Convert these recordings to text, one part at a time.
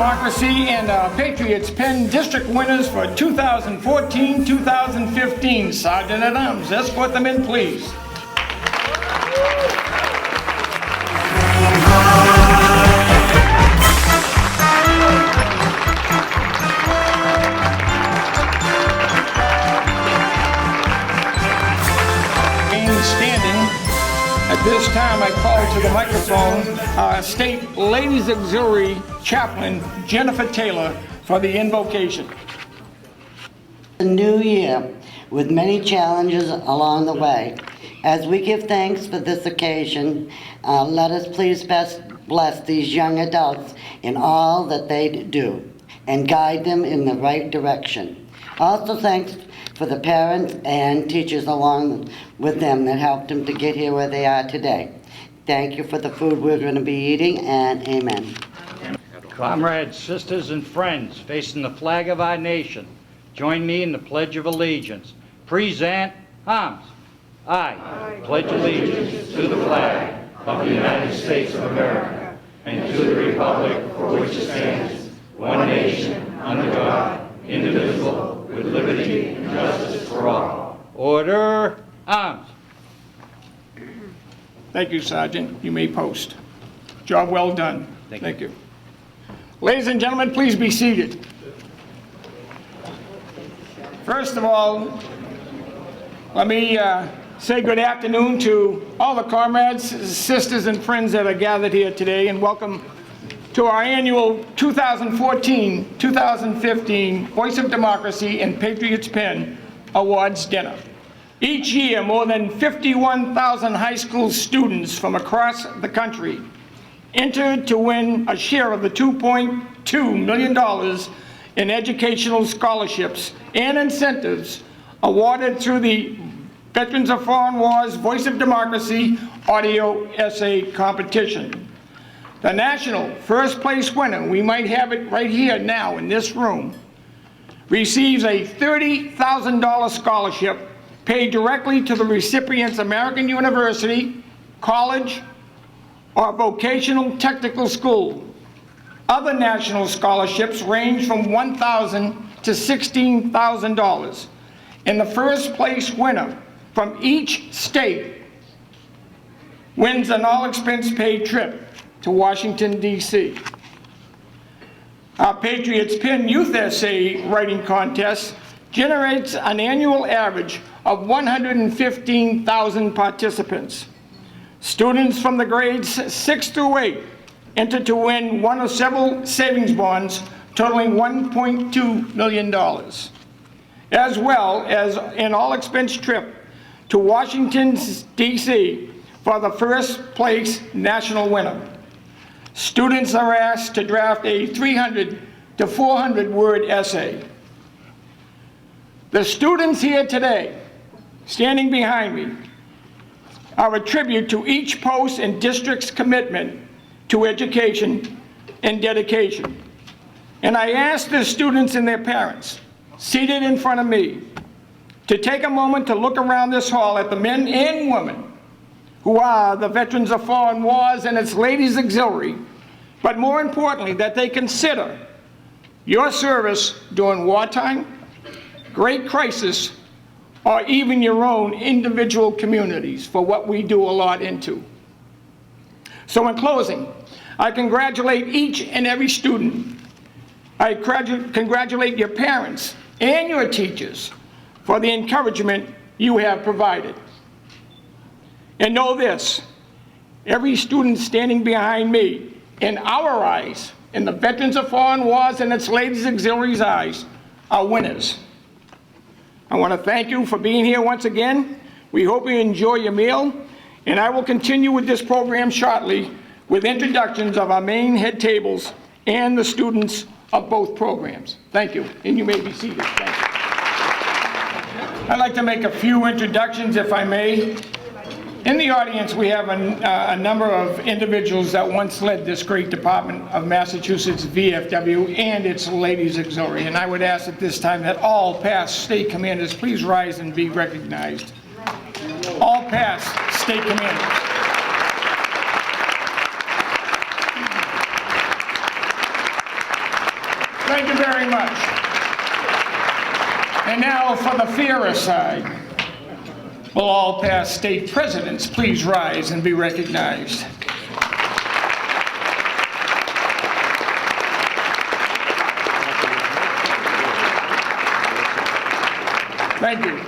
Democracy and Patriots Penn District winners for 2014-2015. Sergeant at Arms, escort them in, please. At this time, I call to the microphone State Ladies Auxiliary Chaplain Jennifer Taylor for the invocation. A new year with many challenges along the way. As we give thanks for this occasion, let us please best bless these young adults in all that they do and guide them in the right direction. Also thanks for the parents and teachers along with them that helped them to get here where they are today. Thank you for the food we're going to be eating, and amen. Comrades, sisters, and friends facing the flag of our nation, join me in the Pledge of Allegiance. Present arms. I pledge allegiance to the flag of the United States of America and to the republic for which it stands, one nation, under God, indivisible, with liberty and justice for all. Order. Arms. Thank you, Sergeant. You may post. Job well done. Thank you. Ladies and gentlemen, please be seated. First of all, let me say good afternoon to all the comrades, sisters, and friends that are gathered here today, and welcome to our annual 2014-2015 Voice of Democracy and Patriots Penn Awards Dinner. Each year, more than 51,000 high school students from across the country entered to win a share of the $2.2 million in educational scholarships and incentives awarded through the Veterans of Foreign Wars Voice of Democracy audio essay competition. The national first place winner, we might have it right here now in this room, receives a $30,000 scholarship paid directly to the recipient's American university, college, or vocational technical school. Other national scholarships range from $1,000 to $16,000. And the first place winner from each state wins an all-expense paid trip to Washington, D.C. Our Patriots Penn Youth Essay Writing Contest generates an annual average of 115,000 participants. Students from the grades 6 through 8 enter to win one of several savings bonds totaling $1.2 million, as well as an all-expense trip to Washington, D.C. for the first place national winner. Students are asked to draft a 300 to 400 word essay. The students here today, standing behind me, are a tribute to each post and district's commitment to education and dedication. And I ask the students and their parents, seated in front of me, to take a moment to look around this hall at the men and women who are the Veterans of Foreign Wars and its Ladies Auxiliary, but more importantly, that they consider your service during wartime, great crisis, or even your own individual communities for what we do a lot into. So in closing, I congratulate each and every student. I congratulate your parents and your teachers for the encouragement you have provided. And know this, every student standing behind me, in our eyes, in the Veterans of Foreign Wars and its Ladies Auxiliaries' eyes, are winners. I want to thank you for being here once again. We hope you enjoy your meal, and I will continue with this program shortly with introductions of our main head tables and the students of both programs. Thank you, and you may be seated. Thank you. I'd like to make a few introductions, if I may. In the audience, we have a number of individuals that once led this great Department of Massachusetts VFW and its Ladies Auxiliary, and I would ask at this time that all past state commanders please rise and be recognized. All past state commanders. Thank you very much. And now for the fairer side. Will all past state presidents please rise and be recognized? Thank you.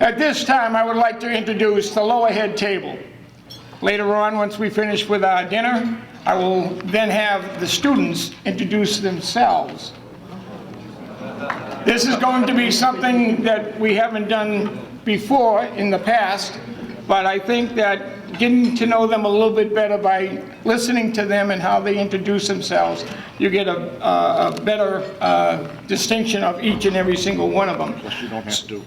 At this time, I would like to introduce the lower head table. Later on, once we finish with our dinner, I will then have the students introduce themselves. This is going to be something that we haven't done before in the past, but I think that getting to know them a little bit better by listening to them and how they introduce themselves, you get a better distinction of each and every single one of them. Plus you don't have to.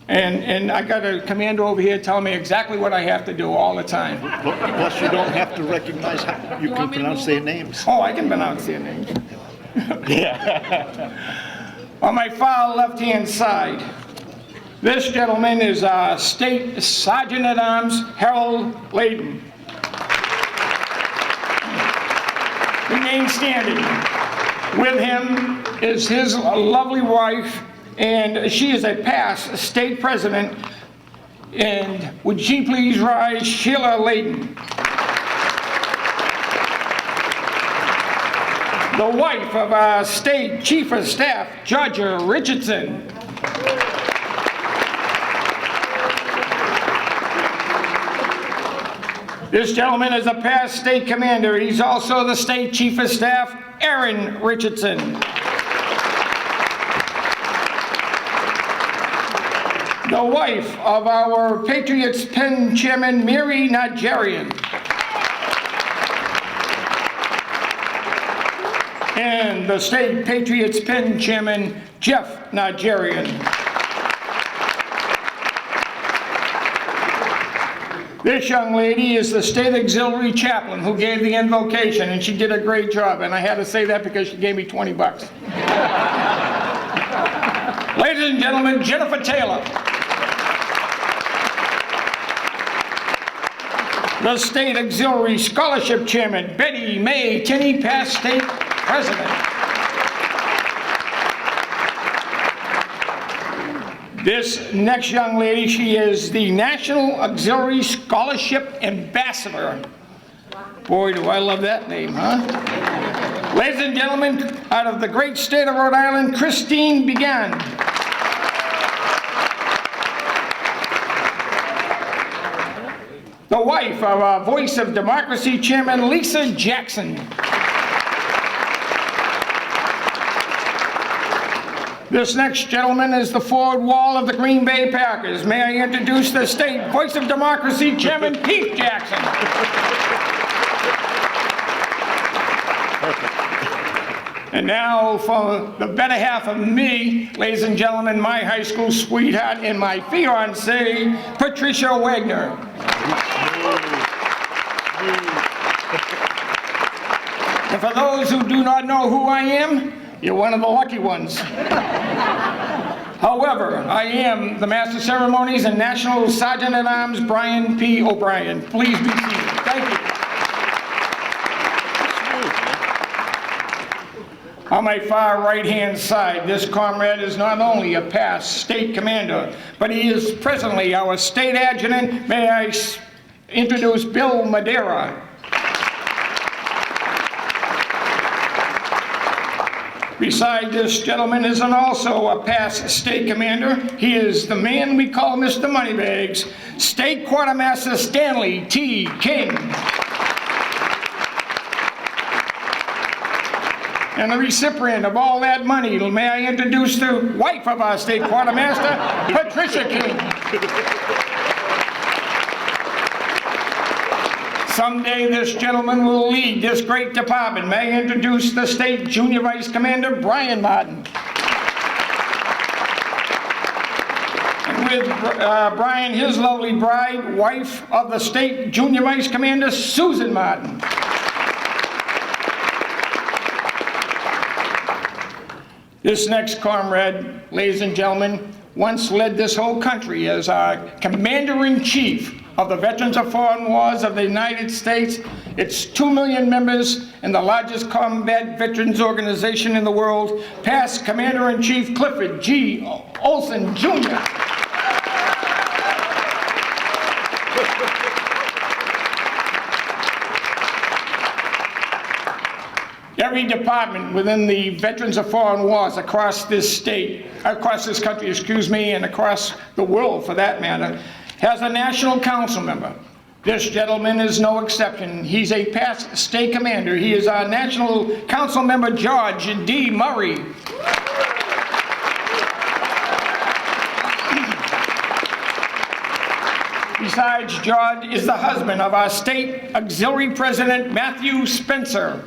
And I got a commander over here telling me exactly what I have to do all the time. Plus you don't have to recognize how you can pronounce their names. Oh, I can pronounce their names. On my far left-hand side, this gentleman is State Sergeant at Arms Harold Layden. Remain standing. With him is his lovely wife, and she is a past state president. And would she please rise, Sheila Layden. The wife of our state chief of staff, Georgia Richardson. This gentleman is a past state commander. He's also the state chief of staff, Aaron Richardson. The wife of our Patriots Penn chairman, Mary Nigerian. And the state Patriots Penn chairman, Jeff Nigerian. This young lady is the state auxiliary chaplain who gave the invocation, and she did a great job, and I had to say that because she gave me 20 bucks. Ladies and gentlemen, Jennifer Taylor. The state auxiliary scholarship chairman, Betty May Tinney, past state president. This next young lady, she is the National Auxiliary Scholarship Ambassador. Boy, do I love that name, huh? Ladies and gentlemen, out of the great state of Rhode Island, Christine Began. The wife of our Voice of Democracy chairman, Lisa Jackson. This next gentleman is the forward wall of the Green Bay Packers. May I introduce the state Voice of Democracy chairman, Pete Jackson. And now for the better half of me, ladies and gentlemen, my high school sweetheart and my fiancée, Patricia Wagner. And for those who do not know who I am, you're one of the lucky ones. However, I am the Master of Ceremonies and National Sergeant at Arms, Brian P. O'Brien. Please be seated. Thank you. On my far right-hand side, this comrade is not only a past state commander, but he is presently our state adjutant. May I introduce Bill Madeira. Beside this gentleman is also a past state commander. He is the man we call Mr. Moneybags, State Quartermaster Stanley T. King. And the recipient of all that money, may I introduce the wife of our state quartermaster, Patricia King. Someday this gentleman will lead this great department. May I introduce the state junior vice commander, Brian Martin. And with Brian, his lovely bride, wife of the state junior vice commander, Susan Martin. This next comrade, ladies and gentlemen, once led this whole country as our Commander-in-Chief of the Veterans of Foreign Wars of the United States. It's 2 million members and the largest combat veterans organization in the world. Past Commander-in-Chief Clifford G. Olson, Jr. Every department within the Veterans of Foreign Wars across this country, and across the world for that matter, has a national council member. This gentleman is no exception. He's a past state commander. He is our national council member, George D. Murray. Besides, George is the husband of our state auxiliary president, Matthew Spencer.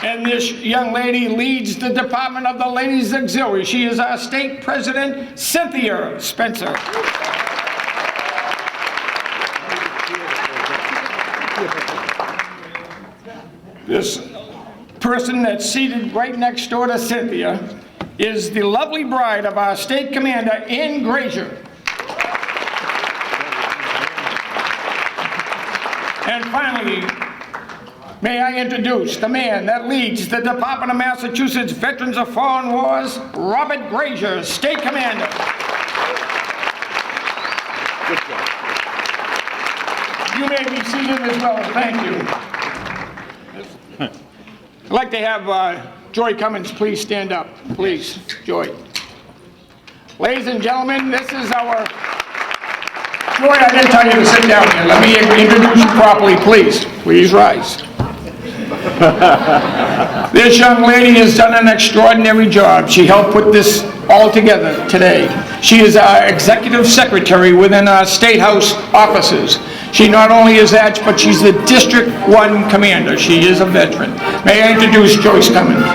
And this young lady leads the Department of the Ladies Auxiliary. She is our state president, Cynthia Spencer. This person that's seated right next door to Cynthia is the lovely bride of our state commander, Ann Grazier. And finally, may I introduce the man that leads the Department of Massachusetts Veterans of Foreign Wars, Robert Grazier, State Commander. Good job. You may be seated as well, thank you. I'd like to have Joy Cummins please stand up, please, Joy. Ladies and gentlemen, this is our... Joy, I didn't tell you to sit down here. Let me introduce you properly, please. Please rise. This young lady has done an extraordinary job. She helped put this all together today. She is our executive secretary within our State House offices. She not only is that, but she's the District 1 commander. She is a veteran. May I introduce Joyce Cummins.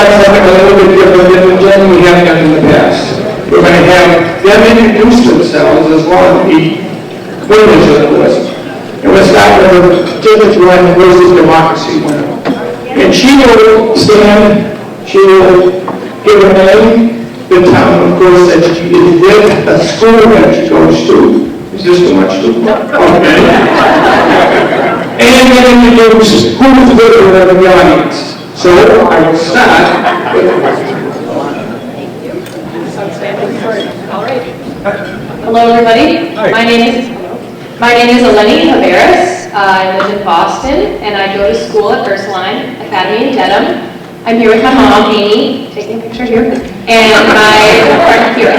Something a little bit different than the gentlemen we have done in the past. We're going to have them introduce themselves as well as the winners of the list. And we'll start with the District 1 versus Democracy winner. And she will stand, she will give her name, the town, of course, that she is with, the school that she goes to. Is this too much too? Okay. And then introduce who's with her in the audience. So I will start with... Hello, everybody. Hi. My name is Eleni Taveras. I live in Boston, and I go to school at Ursuline Academy in Dedham. I'm here with my mom, Amy, taking a picture here, and my partner, Kira.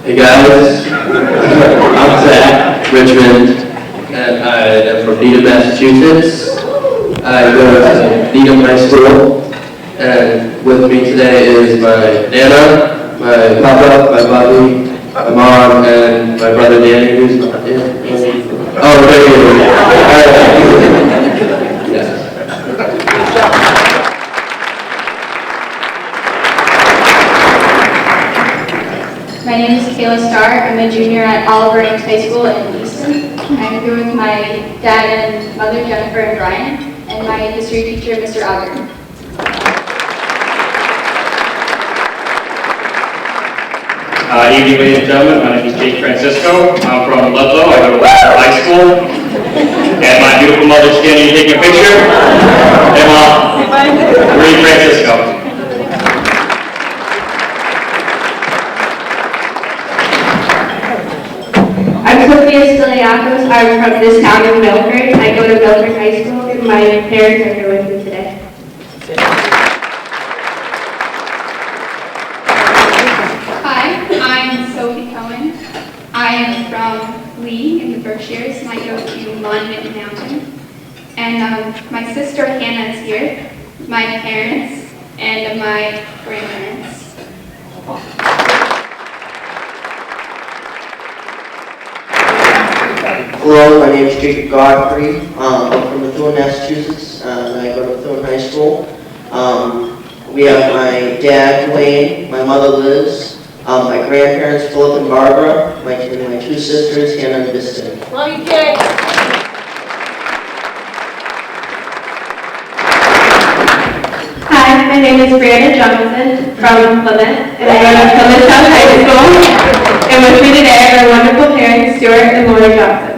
Hey guys, I'm Zach Richmond, and I am from Needham, Massachusetts. I go to Needham High School, and with me today is my Nana, my papa, my mommy, my mom, and my brother Danny, who's not here. Oh, there he is. Yes. My name is Kayla Starr. I'm a junior at Oliver Ames High School in Easton. I'm here with my dad and mother, Jennifer and Brian, and my history teacher, Mr. Albert. Evening, ladies and gentlemen. My name is Jake Francisco. I'm from Ludlow. I go to Western High School. And my beautiful mother's standing here taking a picture. Hey, Mom. Marie Francisco. I'm Sophia Stiliakos. I'm from this town of Milford. I go to Milford High School, and my parents are here with me today. Hi, I'm Sophie Cohen. I am from Lee in the Berkshires, and I go to Monument Mountain. And my sister Hannah is here, my parents, and my grandparents. Hello, my name is Jacob Godfrey. I'm from Methuen, Massachusetts, and I go to Methuen High School. We have my dad, Dwayne, my mother, Liz, my grandparents, Philip and Barbara, my two sisters, Hannah and Biston. Love you, kids. Hi, my name is Brianna Johnson from Plymouth, and I go to Plymouth South High School. And with me today are my wonderful parents, Stuart and Lori Johnson.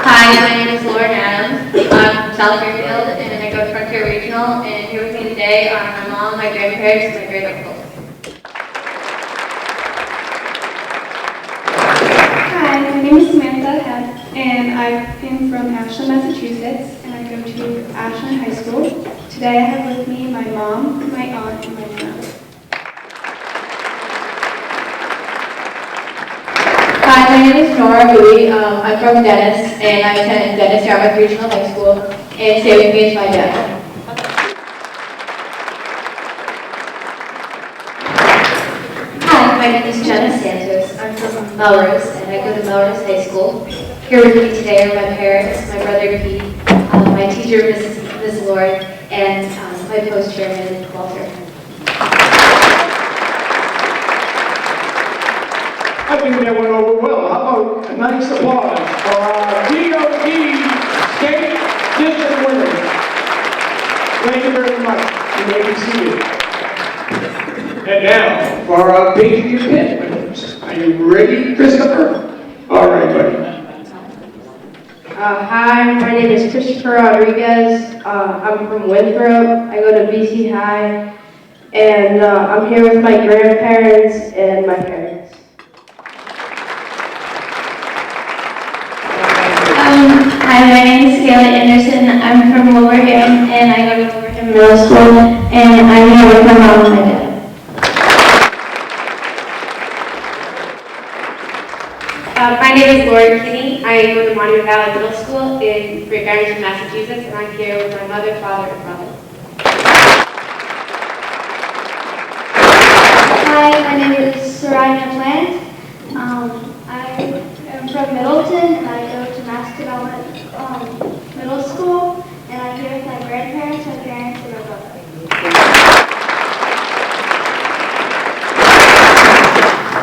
Hi, my name is Lauren Adams. I'm from South Fairfield, and I go to Frontier Regional. And here with me today are my mom, my grandparents, and my great uncles. Hi, my name is Samantha Hess, and I am from Ashland, Massachusetts, and I go to Ashland High School. Today I have with me my mom, my aunt, and my nana. Hi, my name is Nora Bowie. I'm from Dennis, and I attend Dennis Yarmouth Regional High School. And stay with me is my dad. Hi, my name is Jenna Santos. I'm from Melrose, and I go to Melrose High School. Here with me today are my parents, my brother Pete, my teacher, Mrs. Lord, and my post-chairman, Walter. I think that went over well. How about a nice applause for our DOT State District winners? Thank you very much. You may be seated. And now for our Patriot Pin winners. Are you ready, Christopher? All right, buddy. Hi, my name is Christopher Rodriguez. I'm from Winthrop. I go to BC High, and I'm here with my grandparents and my parents. Hi, my name is Kayla Anderson. I'm from Wilbraham, and I go to Wilbraham Middle School, and I'm here with my mom and my dad. My name is Lauren Kinney. I go to Monument Valley Middle School in Great Barrington, Massachusetts, and I'm here with my mother, father, and brother. Hi, my name is Soraya Plant. I am from Middleton, and I go to Mass Development Middle School, and I'm here with my grandparents, my parents, and my brother.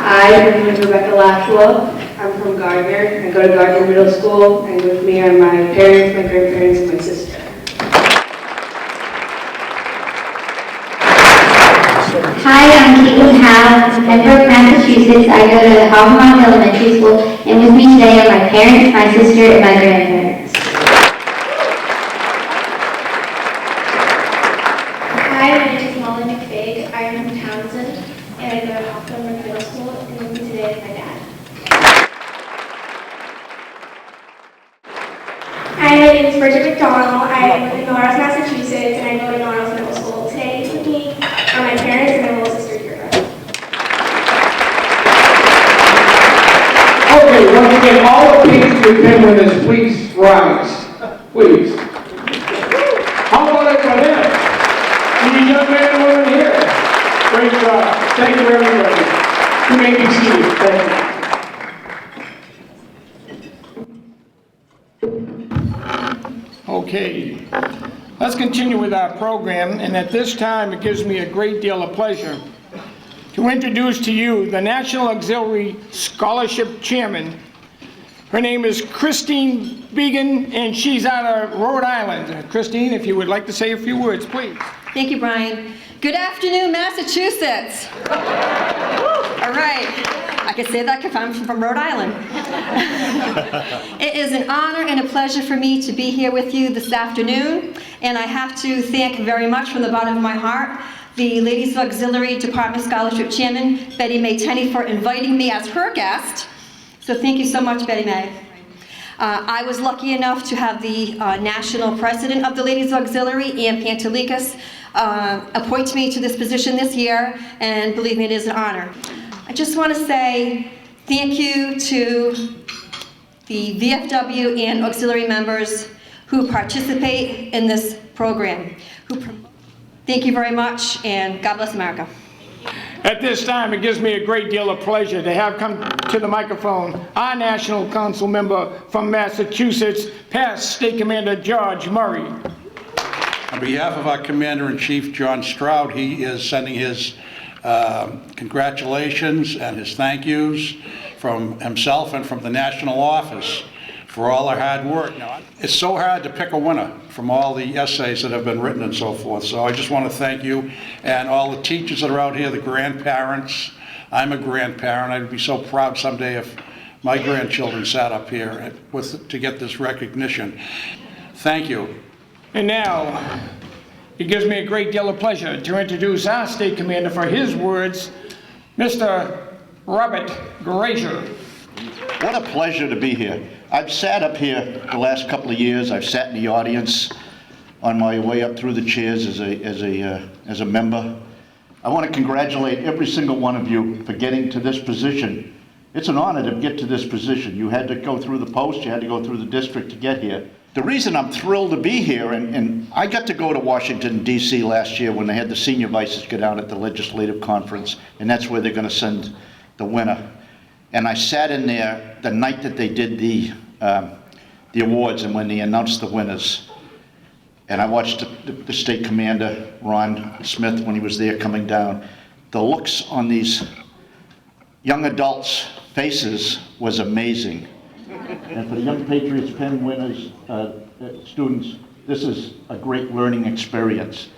Hi, my name is Rebecca Lashua. I'm from Gardner. I go to Gardner Middle School, and with me are my parents, my grandparents, and my sister. Hi, I'm Caitlin Howe. I'm from Pembroke, Massachusetts. I go to Hawthorne Elementary School, and with me today are my parents, my sister, and my grandparents. Hi, my name is Molly McFaig. I am from Townsend, and I go to Hawthorne Middle School, and with me today is my dad. Hi, my name is Bridget McDonald. I live in Norris, Massachusetts, and I go to Norris Middle School. Today with me are my parents and my little sister, Kira. Okay, once again, all the Patriot Pin winners, please rise. Please. How about it for them? These young men and women here. Great job. Thank you, everybody. You may be seated. Thank you. Okay, let's continue with our program, and at this time it gives me a great deal of pleasure to introduce to you the National Auxiliary Scholarship Chairman. Her name is Christine Began, and she's out of Rhode Island. Christine, if you would like to say a few words, please. Thank you, Brian. Good afternoon, Massachusetts. All right. I can say that because I'm from Rhode Island. It is an honor and a pleasure for me to be here with you this afternoon, and I have to thank very much from the bottom of my heart the Ladies Auxiliary Department Scholarship Chairman, Betty May Tenney, for inviting me as her guest. So thank you so much, Betty May. I was lucky enough to have the national president of the Ladies Auxiliary, Ann Pantelikas, appoint me to this position this year, and believe me, it is an honor. I just want to say thank you to the VFW and auxiliary members who participate in this program. Thank you very much, and God bless America. At this time, it gives me a great deal of pleasure to have come to the microphone our National Council member from Massachusetts, past State Commander George Murray. On behalf of our Commander-in-Chief, John Stroud, he is sending his congratulations and his thank yous from himself and from the National Office for all their hard work. Now, it's so hard to pick a winner from all the essays that have been written and so forth. So I just want to thank you and all the teachers that are out here, the grandparents. I'm a grandparent. I'd be so proud someday if my grandchildren sat up here to get this recognition. Thank you. And now, it gives me a great deal of pleasure to introduce our State Commander for his words, Mr. Robert Grazier. What a pleasure to be here. I've sat up here the last couple of years. I've sat in the audience on my way up through the chairs as a member. I want to congratulate every single one of you for getting to this position. It's an honor to get to this position. You had to go through the post, you had to go through the district to get here. The reason I'm thrilled to be here, and I got to go to Washington, D.C. last year when they had the senior vices go down at the legislative conference, and that's where they're going to send the winner. And I sat in there the night that they did the awards and when they announced the winners. And I watched the state commander, Ron Smith, when he was there coming down. The looks on these young adults' faces was amazing. And for the young Patriots Pen winners, students, this is a great learning experience.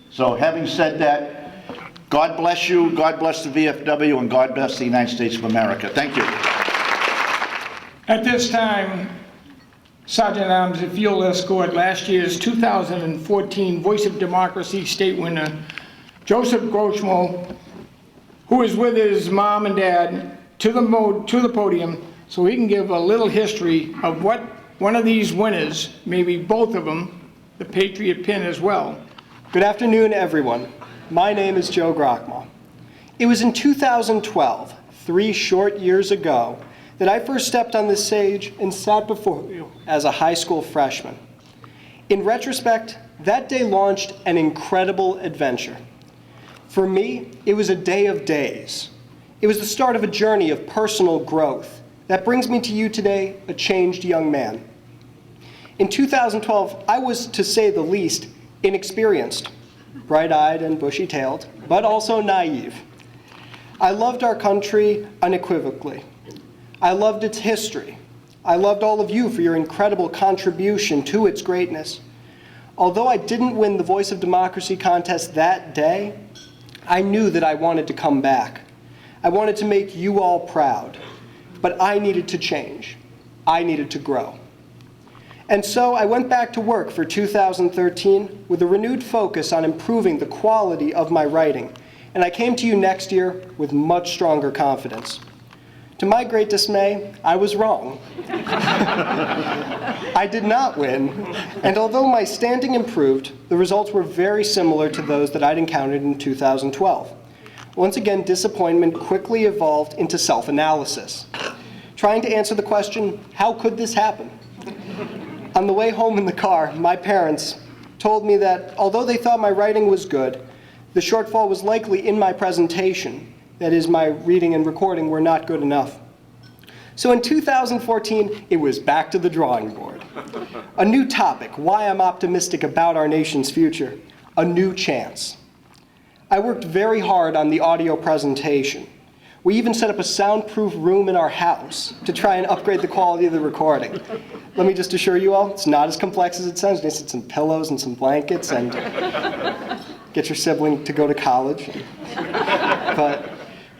So having said that, God bless you, God bless the VFW, and God bless the United States of America. Thank you. At this time, Sergeant at Arms and Field Escort, last year's 2014 Voice of Democracy state winner, Joseph Groshmo, who is with his mom and dad, to the podium so he can give a little history of what one of these winners, maybe both of them, the Patriot pin as well. Good afternoon, everyone. My name is Joe Groshmo. It was in 2012, 3 short years ago, that I first stepped on this stage and sat before you as a high school freshman. In retrospect, that day launched an incredible adventure. For me, it was a day of days. It was the start of a journey of personal growth that brings me to you today, a changed young man. In 2012, I was, to say the least, inexperienced, bright-eyed and bushy-tailed, but also naive. I loved our country unequivocally. I loved its history. I loved all of you for your incredible contribution to its greatness. Although I didn't win the Voice of Democracy contest that day, I knew that I wanted to come back. I wanted to make you all proud, but I needed to change. I needed to grow. And so I went back to work for 2013 with a renewed focus on improving the quality of my writing, and I came to you next year with much stronger confidence. To my great dismay, I was wrong. I did not win, and although my standing improved, the results were very similar to those that I'd encountered in 2012. Once again, disappointment quickly evolved into self-analysis, trying to answer the question, how could this happen? On the way home in the car, my parents told me that although they thought my writing was good, the shortfall was likely in my presentation. That is, my reading and recording were not good enough. So in 2014, it was back to the drawing board. A new topic, why I'm optimistic about our nation's future, a new chance. I worked very hard on the audio presentation. We even set up a soundproof room in our house to try and upgrade the quality of the recording. Let me just assure you all, it's not as complex as it sounds. You just need some pillows and some blankets and get your sibling to go to college. But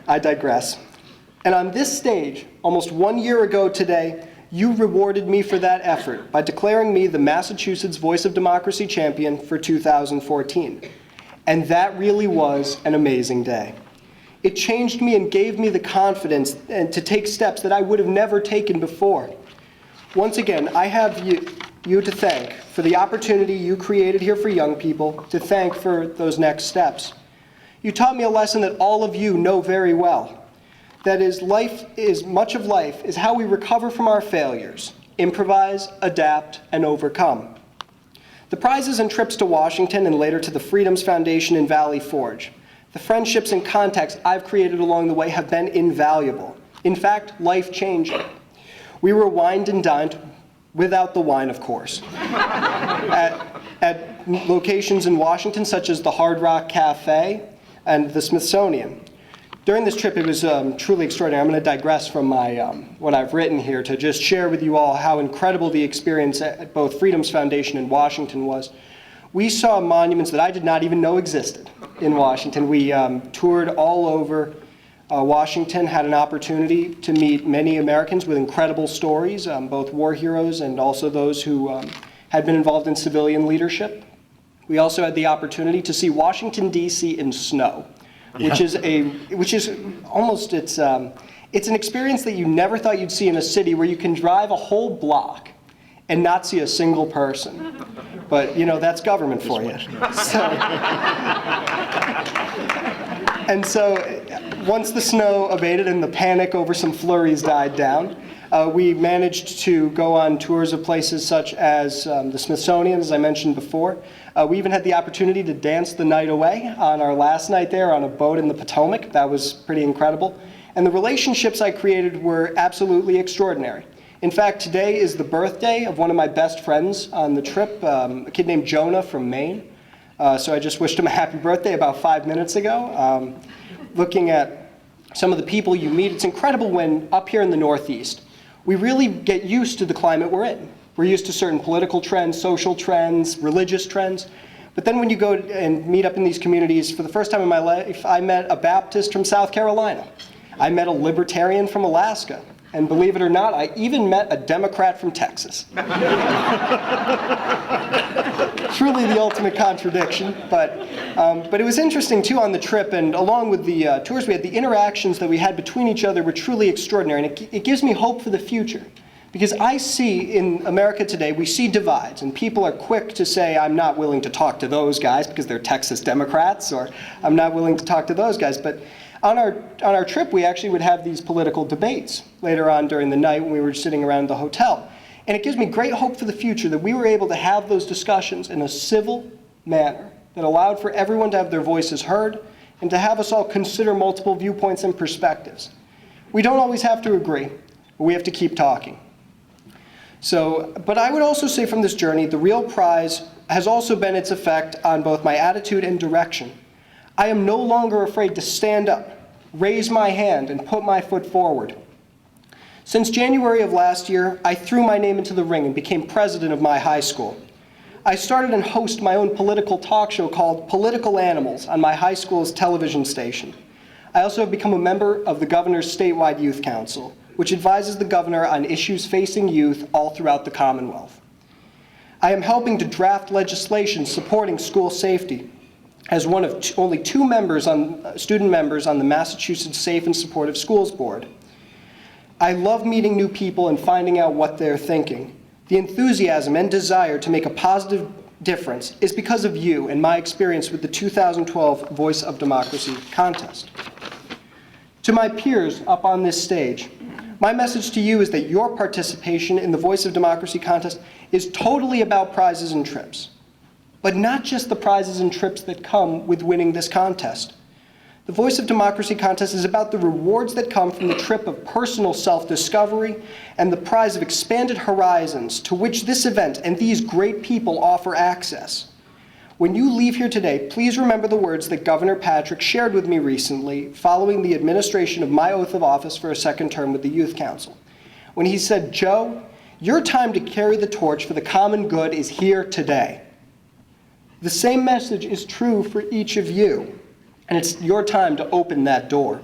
I digress. And on this stage, almost 1 year ago today, you rewarded me for that effort by declaring me the Massachusetts Voice of Democracy champion for 2014. And that really was an amazing day. It changed me and gave me the confidence to take steps that I would have never taken before. Once again, I have you to thank for the opportunity you created here for young people, to thank for those next steps. You taught me a lesson that all of you know very well, That is, much of life is how we recover from our failures, improvise, adapt, and overcome. The prizes and trips to Washington and later to the Freedoms Foundation in Valley Forge, the friendships and contacts I've created along the way have been invaluable. In fact, life-changing. We were wined and dined, without the wine, of course, at locations in Washington such as the Hard Rock Cafe and the Smithsonian. During this trip, it was truly extraordinary. I'm going to digress from my what I've written here to just share with you all how incredible the experience at both Freedoms Foundation and Washington was. We saw monuments that I did not even know existed in Washington. We toured all over Washington, had an opportunity to meet many Americans with incredible stories, both war heroes and also those who had been involved in civilian leadership. We also had the opportunity to see Washington, D.C. in snow. Which is almost, it's an experience that you never thought you'd see in a city where you can drive a whole block and not see a single person. But, you know, that's government for you. So once the snow abated and the panic over some flurries died down, we managed to go on tours of places such as the Smithsonian, as I mentioned before. We even had the opportunity to dance the night away on our last night there on a boat in the Potomac. That was pretty incredible. And the relationships I created were absolutely extraordinary. In fact, today is the birthday of one of my best friends on the trip, a kid named Jonah from Maine. So I just wished him a happy birthday about 5 minutes ago. Looking at some of the people you meet, it's incredible when up here in the Northeast, we really get used to the climate we're in. We're used to certain political trends, social trends, religious trends. But then when you go and meet up in these communities, for the first time in my life, I met a Baptist from South Carolina. I met a libertarian from Alaska. And believe it or not, I even met a Democrat from Texas. Truly the ultimate contradiction. But it was interesting, too, on the trip. And along with the tours we had, the interactions that we had between each other were truly extraordinary. And it gives me hope for the future. Because I see in America today, we see divides, and people are quick to say, I'm not willing to talk to those guys because they're Texas Democrats, or I'm not willing to talk to those guys. But on our trip, we actually would have these political debates later on during the night when we were sitting around the hotel. And it gives me great hope for the future that we were able to have those discussions in a civil manner that allowed for everyone to have their voices heard and to have us all consider multiple viewpoints and perspectives. We don't always have to agree, but we have to keep talking. But I would also say from this journey, the real prize has also been its effect on both my attitude and direction. I am no longer afraid to stand up, raise my hand, and put my foot forward. Since January of last year, I threw my name into the ring and became president of my high school. I started and host my own political talk show called Political Animals on my high school's television station. I also have become a member of the governor's statewide youth council, which advises the governor on issues facing youth all throughout the Commonwealth. I am helping to draft legislation supporting school safety as one of only two student members on the Massachusetts Safe and Supportive Schools Board. I love meeting new people and finding out what they're thinking. The enthusiasm and desire to make a positive difference is because of you and my experience with the 2012 Voice of Democracy contest. To my peers up on this stage, my message to you is that your participation in the Voice of Democracy contest is totally about prizes and trips. But not just the prizes and trips that come with winning this contest. The Voice of Democracy contest is about the rewards that come from the trip of personal self-discovery and the prize of expanded horizons to which this event and these great people offer access. When you leave here today, please remember the words that Governor Patrick shared with me recently following the administration of my oath of office for a second term with the Youth Council. When he said, "Joe, your time to carry the torch for the common good is here today." The same message is true for each of you, and it's your time to open that door.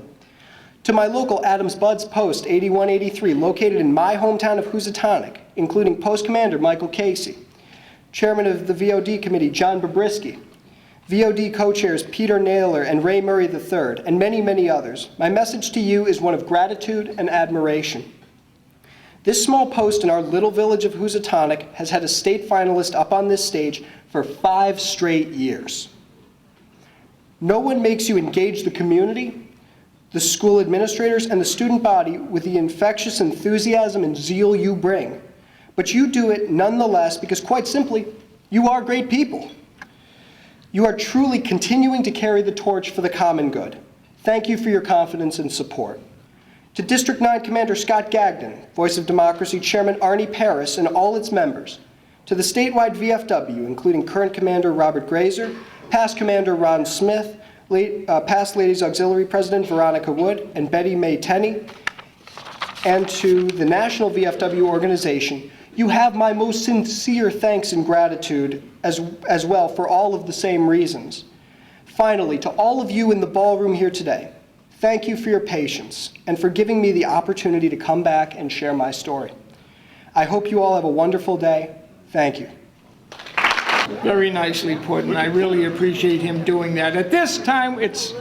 To my local Adams Buds Post 8183, located in my hometown of Housatonic, including Post Commander Michael Casey, Chairman of the VOD Committee John Babrisky, VOD co-chairs Peter Naylor and Ray Murray III, and many, many others, my message to you is one of gratitude and admiration. This small post in our little village of Housatonic has had a state finalist up on this stage for 5 straight years. No one makes you engage the community, the school administrators, and the student body with the infectious enthusiasm and zeal you bring. But you do it nonetheless because, quite simply, you are great people. You are truly continuing to carry the torch for the common good. Thank you for your confidence and support. To District 9 Commander Scott Gagnon, Voice of Democracy Chairman Arnie Paris, and all its members. To the statewide VFW, including current Commander Robert Grazer, past Commander Ron Smith, past Ladies Auxiliary President Veronica Wood, and Betty May Tenney, and to the National VFW organization, you have my most sincere thanks and gratitude as well for all of the same reasons. Finally, to all of you in the ballroom here today, thank you for your patience and for giving me the opportunity to come back and share my story. I hope you all have a wonderful day. Thank you. Very nicely put, and I really appreciate him doing that. At this time, it's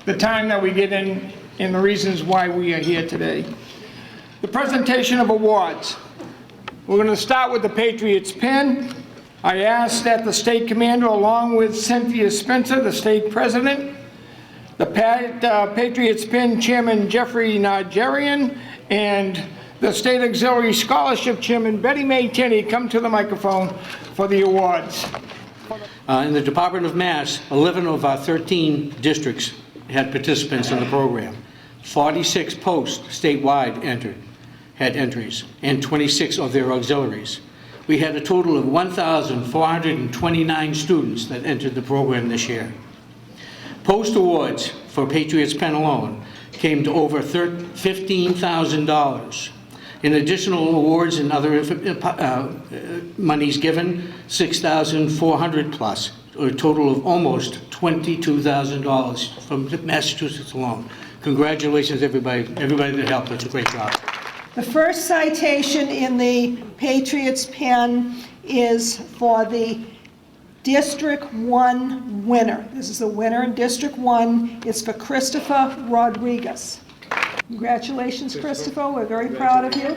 the time that we get in the reasons why we are here today. The presentation of awards. We're going to start with the Patriot's Pin. I ask that the state commander, along with Cynthia Spencer, the state president, the Patriot's Pin chairman Jeffrey Nigerian, and the State Auxiliary Scholarship Chairman Betty May Tenney come to the microphone for the awards. In the Department of Mass, 11 of our 13 districts had participants in the program. 46 posts statewide had entries, and 26 of their auxiliaries. We had a total of 1,429 students that entered the program this year. Post awards for Patriot's Pen alone came to over $15,000. In additional awards and other monies given, $6,400 plus, or a total of almost $22,000 from Massachusetts alone. Congratulations, everybody that helped. It's a great job. The first citation in the Patriot's Pen is for the District 1 winner. This is the winner in District 1. It's for Christopher Rodriguez. Congratulations, Christopher. We're very proud of you.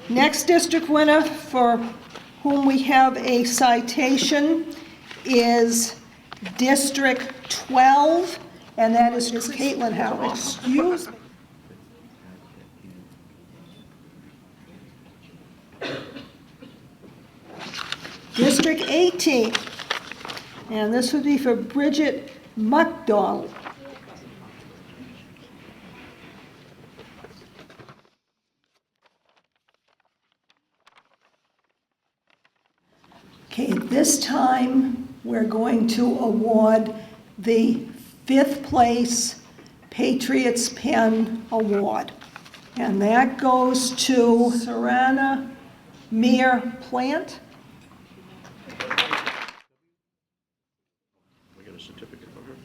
Next district winner for whom we have a citation is District 12, and that is Caitlin Howard. Excuse me. District 18, and this would be for Bridget McDonald. Okay, at this time, we're going to award the 5th place Patriot's Pen Award. And that goes to Sarana Mir Plant. We got a certificate for her.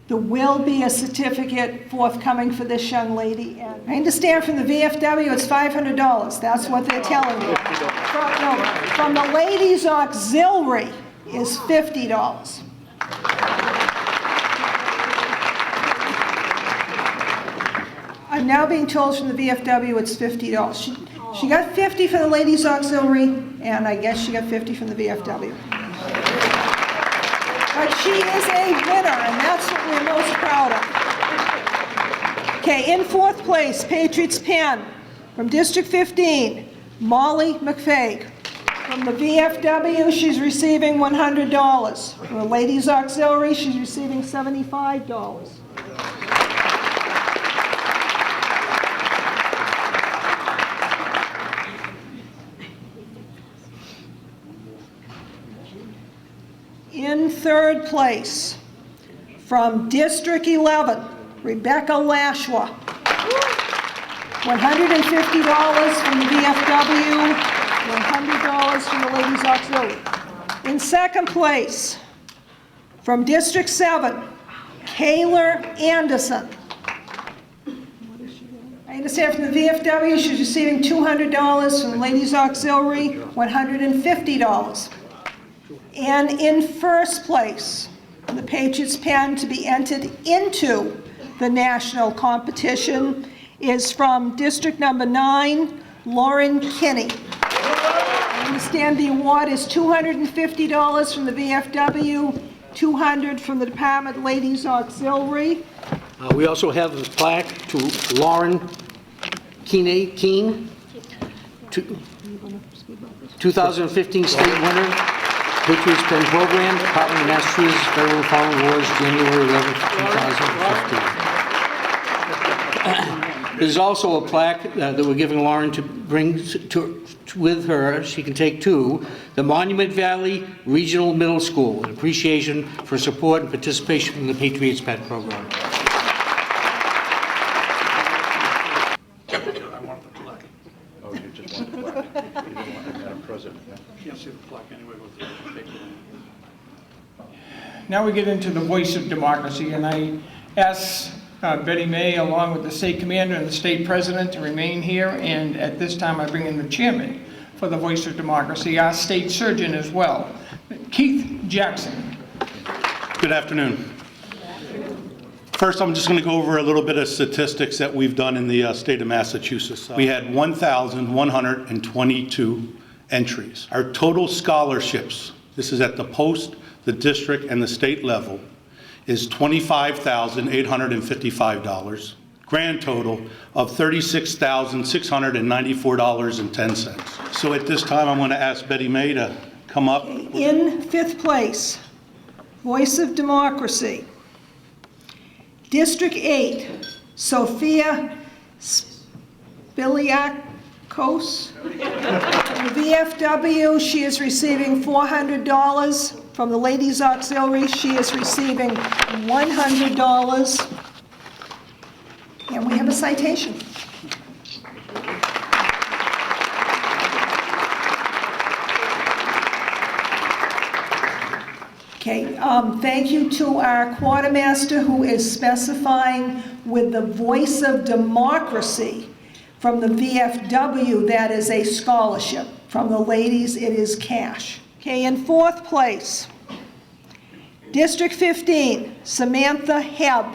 There will be a certificate forthcoming for this young lady. And I understand from the VFW it's $500. That's what they're telling me. From the Ladies Auxiliary is $50. I'm now being told from the VFW it's $50. She got 50 for the Ladies Auxiliary, and I guess she got 50 from the VFW. But she is a winner, and that's what we're most proud of. Okay, in 4th place, Patriot's Pen, from District 15, Molly McFaig. From the VFW, she's receiving $100. From the Ladies Auxiliary, she's receiving $75. In 3rd place, from District 11, Rebecca Lashwa. $150 from the VFW, $100 from the Ladies Auxiliary. In 2nd place, from District 7, Kayla Anderson. I understand from the VFW, she's receiving $200 from the Ladies Auxiliary, $150. And in 1st place, the Patriot's Pen to be entered into the national competition is from District Number 9, Lauren Kinney. I understand the award is $250 from the VFW, $200 from the Department Ladies Auxiliary. We also have a plaque to Lauren Keene, 2015 state winner, Patriot's Pen Program, Department of Massachusetts Federal Foreign Awards, January 11th, 2015. There's also a plaque that we're giving Lauren to bring with her, she can take to the Monument Valley Regional Middle School, in appreciation for support and participation in the Patriot's Pen Program. Oh, you just want the plaque. You didn't want Madam President. Can't see the plaque anyway with the paper. Now we get into the voice of democracy, and I ask Betty May, along with the state commander and the state president, to remain here, and at this time I bring in the chairman for the voice of democracy, our state surgeon as well, Keith Jackson. Good afternoon. First, I'm just going to go over a little bit of statistics that we've done in the state of Massachusetts. We had 1,122 entries. Our total scholarships, this is at the post, the district, and the state level, is $25,855. Grand total of $36,694.10. So at this time, I'm going to ask Betty May to come up. In fifth place, Voice of Democracy. District 8, Sophia Spiliakos. From the VFW, she is receiving $400. From the Ladies Auxiliary, she is receiving $100. And we have a citation. Okay, thank you to our quartermaster who is specifying with the Voice of Democracy from the VFW, that is a scholarship. From the ladies, it is cash. Okay, in fourth place, District 15, Samantha Hebb.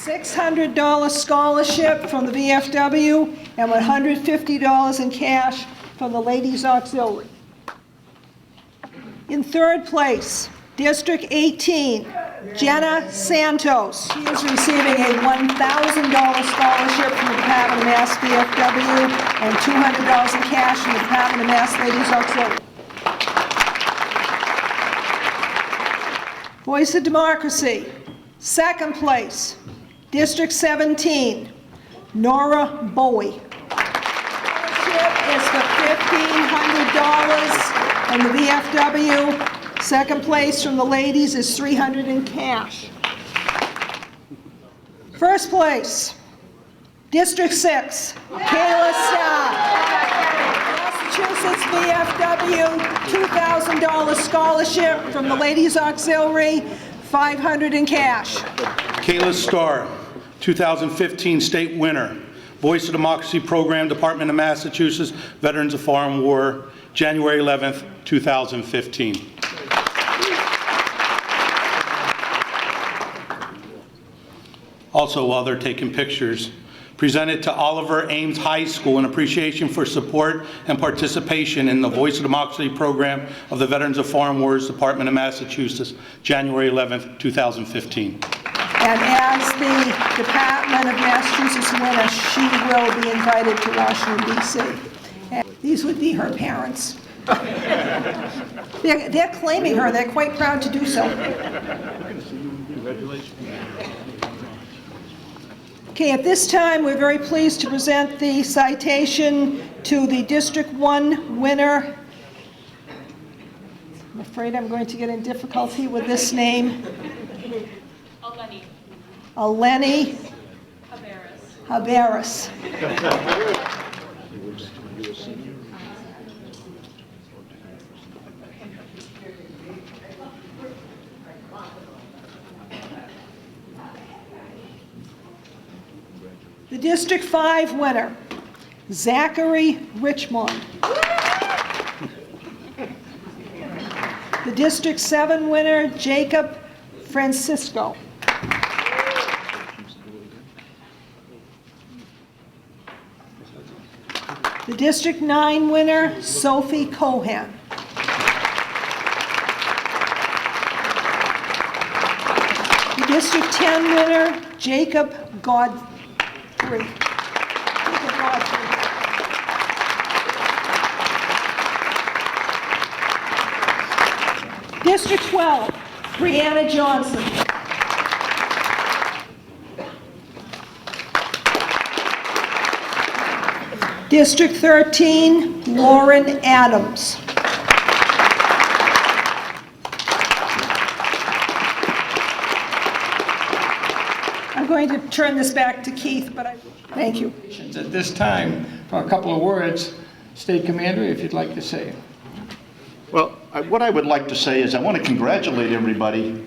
$600 scholarship from the VFW and $150 in cash from the Ladies Auxiliary. In third place, District 18, Jenna Santos. She is receiving a $1,000 scholarship from the Department of Mass VFW and $200 in cash from the Department of Mass Ladies Auxiliary. Voice of Democracy, second place, District 17, Nora Bowie. Scholarship is for $1,500 from the VFW. Second place from the ladies is $300 in cash. First place, District 6, Kayla Starr. Massachusetts VFW, $2,000 scholarship from the Ladies Auxiliary, $500 in cash. Kayla Starr, 2015 state winner, Voice of Democracy Program, Department of Massachusetts, Veterans of Foreign War, January 11th, 2015. Also, while they're taking pictures, presented to Oliver Ames High School in appreciation for support and participation in the Voice of Democracy Program of the Veterans of Foreign Wars, Department of Massachusetts, January 11th, 2015. And as the Department of Massachusetts winner, she will be invited to Washington, D.C. And these would be her parents. They're claiming her. They're quite proud to do so. Congratulations. Okay, at this time, we're very pleased to present the citation to the District 1 winner. I'm afraid I'm going to get in difficulty with this name. Eleni Haberis. The District 5 winner, Zachary Richmond. The District 7 winner, Jacob Francisco. District 9 winner, Sophie Cohan. District 10 winner, Jacob Godfrey. District 12, Brianna Johnson. District 13, Lauren Adams. I'm going to turn this back to Keith, but thank you. At this time, for a couple of words, State Commander, if you'd like to say. Well, what I would like to say is I want to congratulate everybody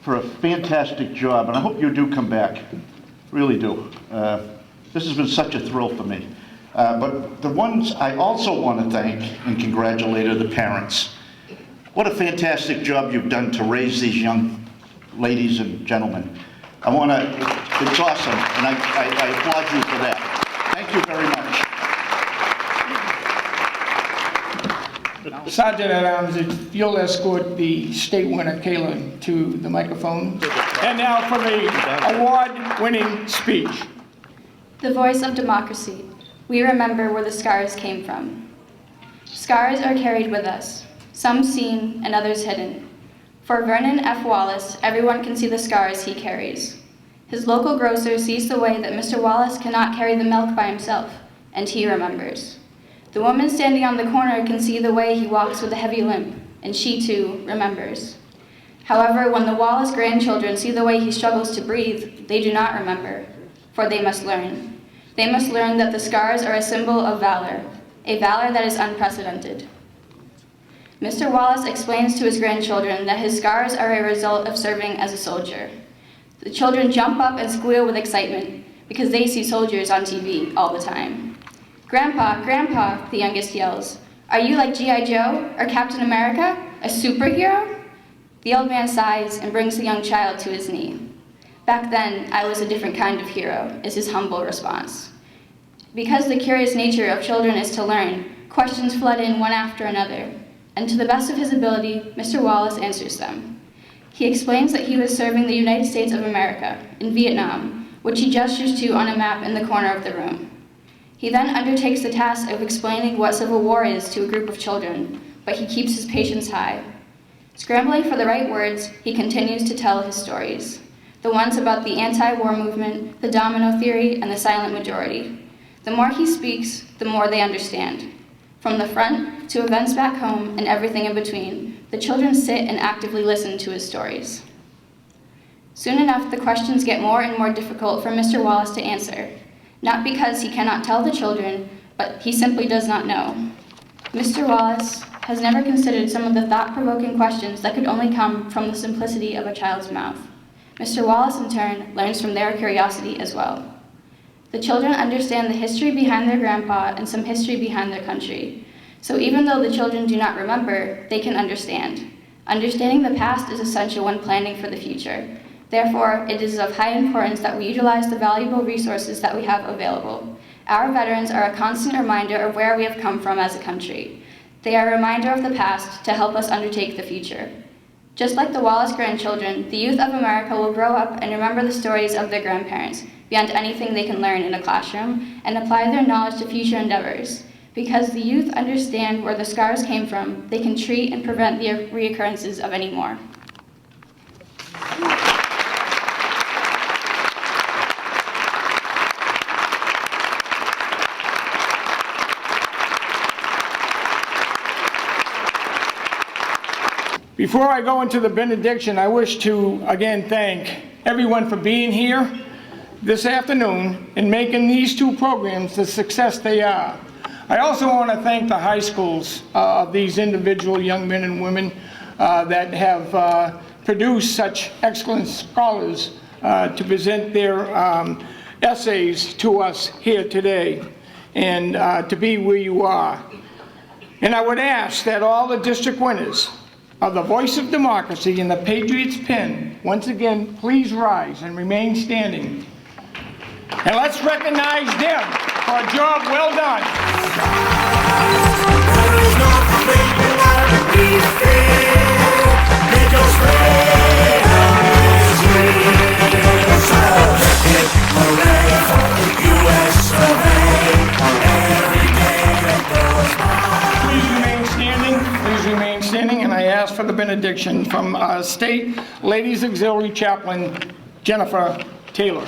for a fantastic job, and I hope you do come back. Really do. This has been such a thrill for me. But the ones I also want to thank and congratulate are the parents. What a fantastic job you've done to raise these young ladies and gentlemen. It's awesome, and I applaud you for that. Thank you very much. Sergeant at Arms, if you'll escort the state winner, Kaylin, to the microphone. And now for the award-winning speech. The voice of democracy. We remember where the scars came from. Scars are carried with us, some seen and others hidden. For Vernon F. Wallace, everyone can see the scars he carries. His local grocer sees the way that Mr. Wallace cannot carry the milk by himself, and he remembers. The woman standing on the corner can see the way he walks with a heavy limp, and she too remembers. However, when the Wallace grandchildren see the way he struggles to breathe, they do not remember, for they must learn. They must learn that the scars are a symbol of valor, a valor that is unprecedented. Mr. Wallace explains to his grandchildren that his scars are a result of serving as a soldier. The children jump up and squeal with excitement because they see soldiers on TV all the time. "Grandpa, Grandpa," the youngest yells, "are you like G.I. Joe or Captain America, a superhero?" The old man sighs and brings the young child to his knee. "Back then, I was a different kind of hero," is his humble response. Because the curious nature of children is to learn, questions flood in one after another, and to the best of his ability, Mr. Wallace answers them. He explains that he was serving the United States of America in Vietnam, which he gestures to on a map in the corner of the room. He then undertakes the task of explaining what civil war is to a group of children, but he keeps his patience high. Scrambling for the right words, he continues to tell his stories. The ones about the anti-war movement, the domino theory, and the silent majority. The more he speaks, the more they understand. From the front to events back home and everything in between, the children sit and actively listen to his stories. Soon enough, the questions get more and more difficult for Mr. Wallace to answer, not because he cannot tell the children, but he simply does not know. Mr. Wallace has never considered some of the thought-provoking questions that could only come from the simplicity of a child's mouth. Mr. Wallace, in turn, learns from their curiosity as well. The children understand the history behind their grandpa and some history behind their country. So even though the children do not remember, they can understand. Understanding the past is essential when planning for the future. Therefore, it is of high importance that we utilize the valuable resources that we have available. Our veterans are a constant reminder of where we have come from as a country. They are a reminder of the past to help us undertake the future. Just like the Wallace grandchildren, the youth of America will grow up and remember the stories of their grandparents beyond anything they can learn in a classroom and apply their knowledge to future endeavors. Because the youth understand where the scars came from, they can treat and prevent the reoccurrences of any more. Before I go into the benediction, I wish to again thank everyone for being here this afternoon and making these two programs the success they are. I also want to thank the high schools of these individual young men and women that have produced such excellent scholars to present their essays to us here today and to be where you are. And I would ask that all the district winners of the Voice of Democracy and the Patriot's Pen, once again, please rise and remain standing. And let's recognize them. for a job well done. Please remain standing, and I ask for the benediction from State Ladies Auxiliary Chaplain Jennifer Taylor.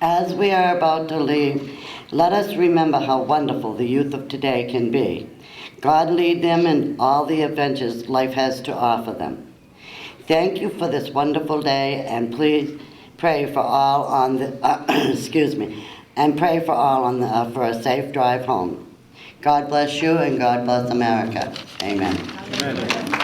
As we are about to leave, let us remember how wonderful the youth of today can be. God lead them in all the adventures life has to offer them. Thank you for this wonderful day, and please pray for all on the, excuse me, and pray for all on the, for a safe drive home. God bless you, and God bless America. Amen. Amen.